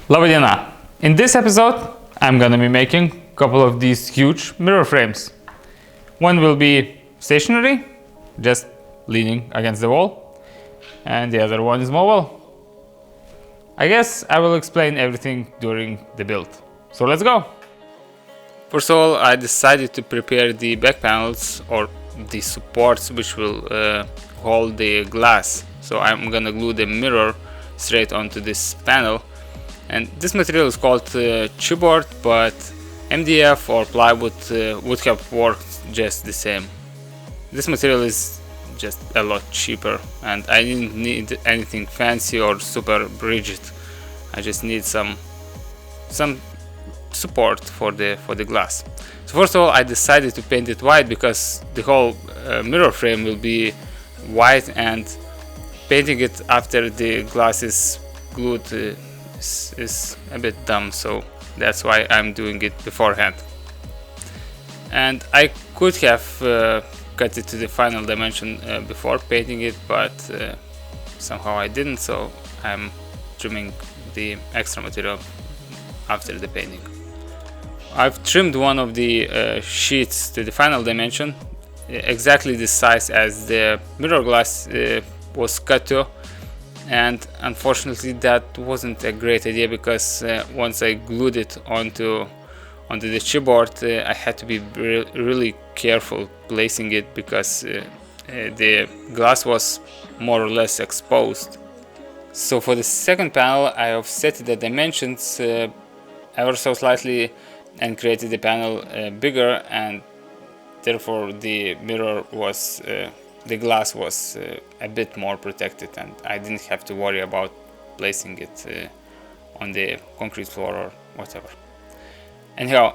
Labadiena! In this episode, I'm gonna be making a couple of these huge mirror frames. One will be stationary, just leaning against the wall, and the other one is mobile. I guess I will explain everything during the build. So let's go! First of all, I decided to prepare the back panels or the supports which will hold the glass. So I'm gonna glue the mirror straight onto this panel. And this material is called chipboard, but MDF or plywood would have worked just the same. This material is just a lot cheaper, and I didn't need anything fancy or super rigid. I just need some support for the glass. So first of all, I decided to paint it white because the whole mirror frame will be white, and painting it after the glass is glued is a bit dumb, so that's why I'm doing it beforehand. And I could have cut it to the final dimension before painting it, but somehow I didn't, so I'm trimming the extra material after the painting. I've trimmed one of the sheets to the final dimension, exactly the size as the mirror glass was cut to. And unfortunately that wasn't a great idea, because once I glued it onto the chipboard, I had to be really careful placing it, because the glass was more or less exposed. So for the second panel, I offset the dimensions ever so slightly and created the panel bigger, and therefore the mirror was the glass was a bit more protected, and I didn't have to worry about placing it on the concrete floor or whatever. Anyhow,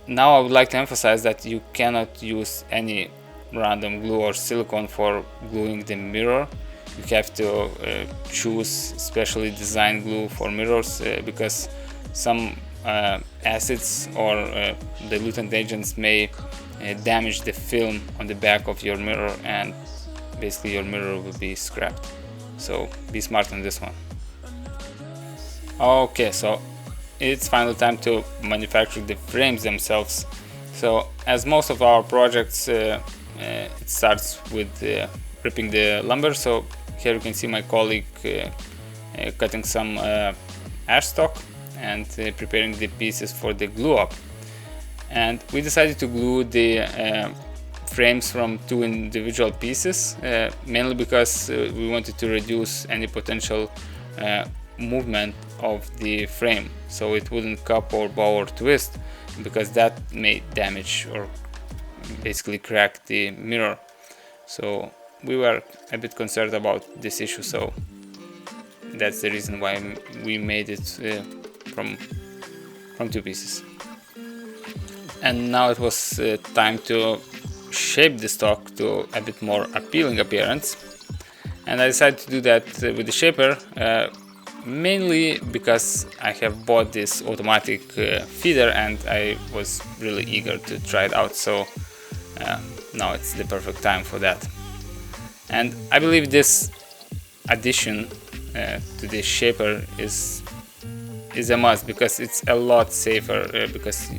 now I would like to emphasize that you cannot use any random glue or silicone for gluing the mirror. You have to choose specially designed glue for mirrors, because some acids or dilutant agents may damage the film on the back of your mirror, and basically your mirror will be scrapped. So be smart on this one. Okay, so it's final time to manufacture the frames themselves. So as most of our projects, it starts with ripping the lumber. So here you can see my colleague cutting some ash stock and preparing the pieces for the glue up. And we decided to glue the frames from two individual pieces, mainly because we wanted to reduce any potential movement of the frame, so it wouldn't cup or bow or twist, because that may damage or basically crack the mirror. So we were a bit concerned about this issue, so that's the reason why we made it from two pieces. And now it was time to shape the stock to a bit more appealing appearance, and I decided to do that with the shaper, mainly because I have bought this automatic feeder and I was really eager to try it out, so now it's the perfect time for that. And I believe this addition to the shaper is a must, because it's a lot safer, because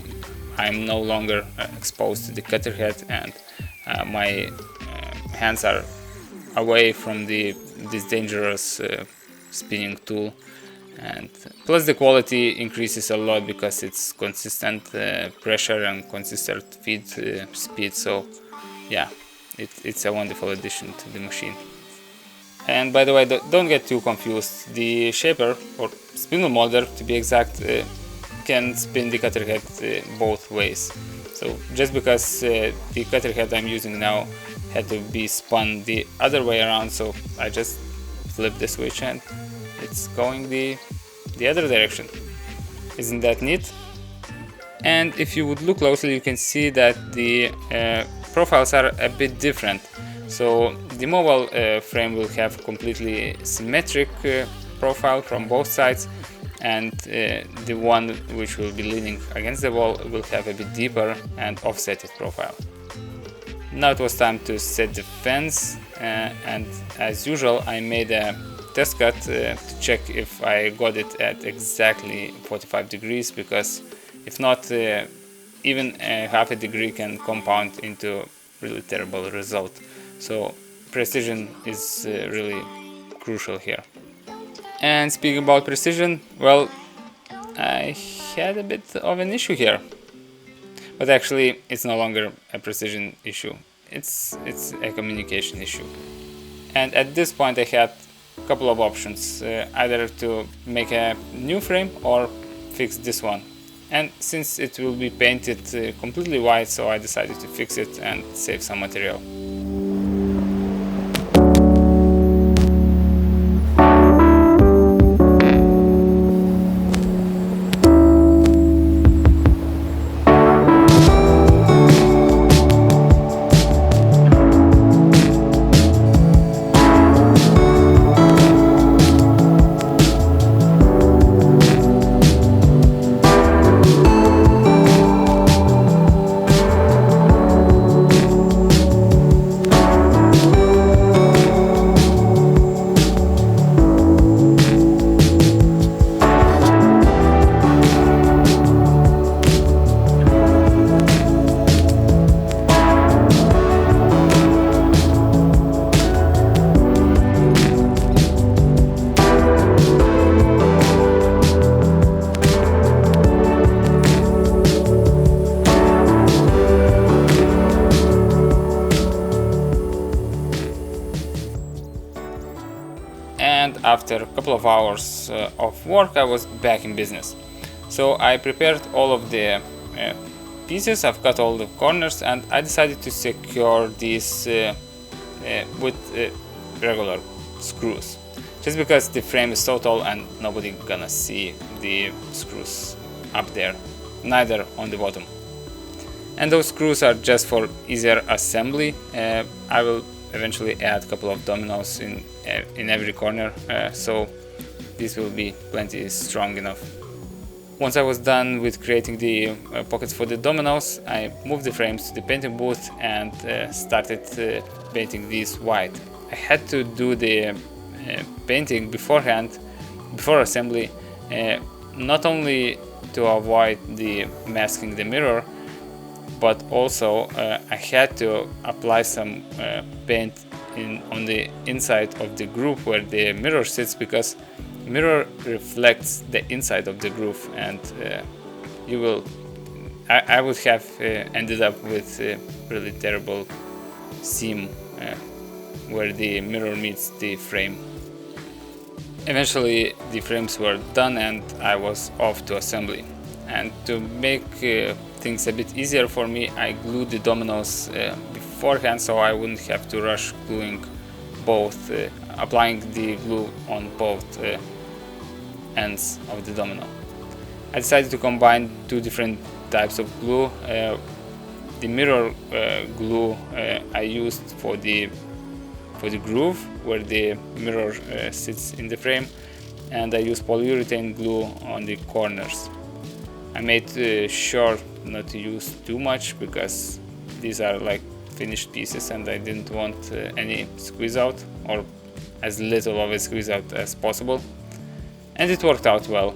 I'm no longer exposed to the cutter head, and my hands are away from this dangerous spinning tool, and plus the quality increases a lot because it's consistent pressure and consistent feed speed. So yeah, it's a wonderful addition to the machine. And by the way, don't get too confused. The shaper, or spindle molder to be exact, can spin the cutter head both ways. So just because the cutter head I'm using now had to be spun the other way around, so I just flip the switch and it's going the other direction. Isn't that neat? And if you would look closely, you can see that the profiles are a bit different. So the mobile frame will have completely symmetric profile from both sides, and the one which will be leaning against the wall will have a bit deeper and offsetted profile. Now it was time to set the fence, and as usual I made a test cut to check if I got it at exactly 45 degrees, because if not, even half a degree can compound into really terrible result. So precision is really crucial here. And speaking about precision, well, I had a bit of an issue here, but actually it's no longer a precision issue. It's a communication issue. And at this point I had a couple of options, either to make a new frame or fix this one. And since it will be painted completely white, so I decided to fix it and save some material. And after a couple of hours of work, I was back in business. So I prepared all of the pieces, I've cut all the corners, and I decided to secure these with regular screws, just because the frame is so tall and nobody gonna see the screws up there, neither on the bottom. And those screws are just for easier assembly. I will eventually add a couple of dominoes in every corner, so this will be plenty strong enough. Once I was done with creating the pockets for the dominoes, I moved the frames to the painting booth and started painting these white. I had to do the painting beforehand, before assembly, not only to avoid the masking the mirror, but also I had to apply some paint on the inside of the groove where the mirror sits, because mirror reflects the inside of the groove, and I would have ended up with a really terrible seam where the mirror meets the frame. Eventually the frames were done and I was off to assembly. And to make things a bit easier for me, I glued the dominoes beforehand, so I wouldn't have to rush gluing both, applying the glue on both ends of the domino. I decided to combine two different types of glue. The mirror glue I used for the groove where the mirror sits in the frame, and I used polyurethane glue on the corners. I made sure not to use too much, because these are like finished pieces and I didn't want any squeeze out, or as little of a squeeze out as possible, and it worked out well.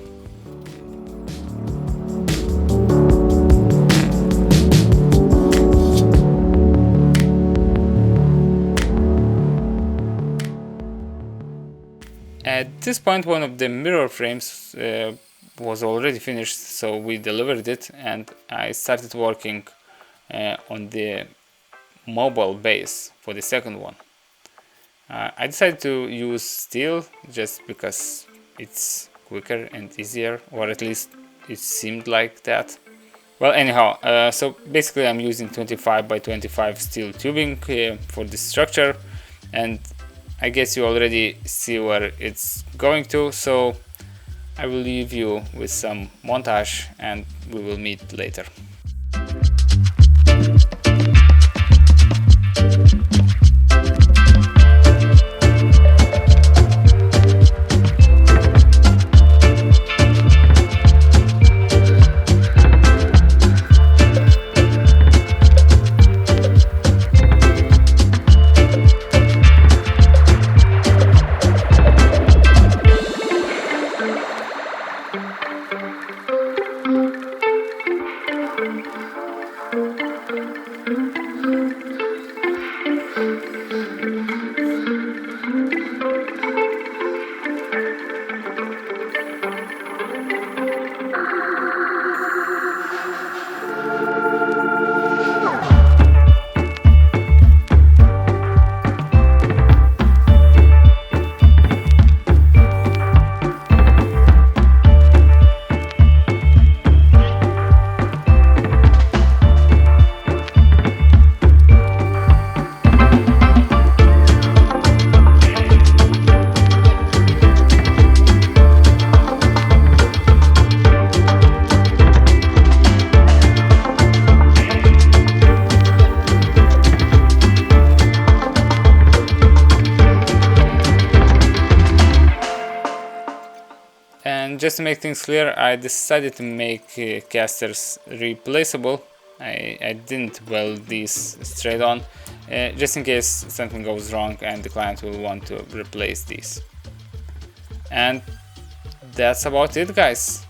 At this point, one of the mirror frames was already finished, so we delivered it, and I started working on the mobile base for the second one. I decided to use steel just because it's quicker and easier, or at least it seemed like that. Well, anyhow, so basically I'm using 25 by 25 steel tubing for this structure, and I guess you already see where it's going to, so I will leave you with some montage and we will meet later. And just to make things clear, I decided to make casters replaceable. I didn't weld these straight on, just in case something goes wrong and the client will want to replace these. And that's about it, guys.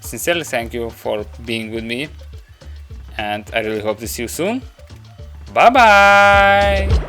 Sincerely thank you for being with me, and I really hope to see you soon. Bye bye!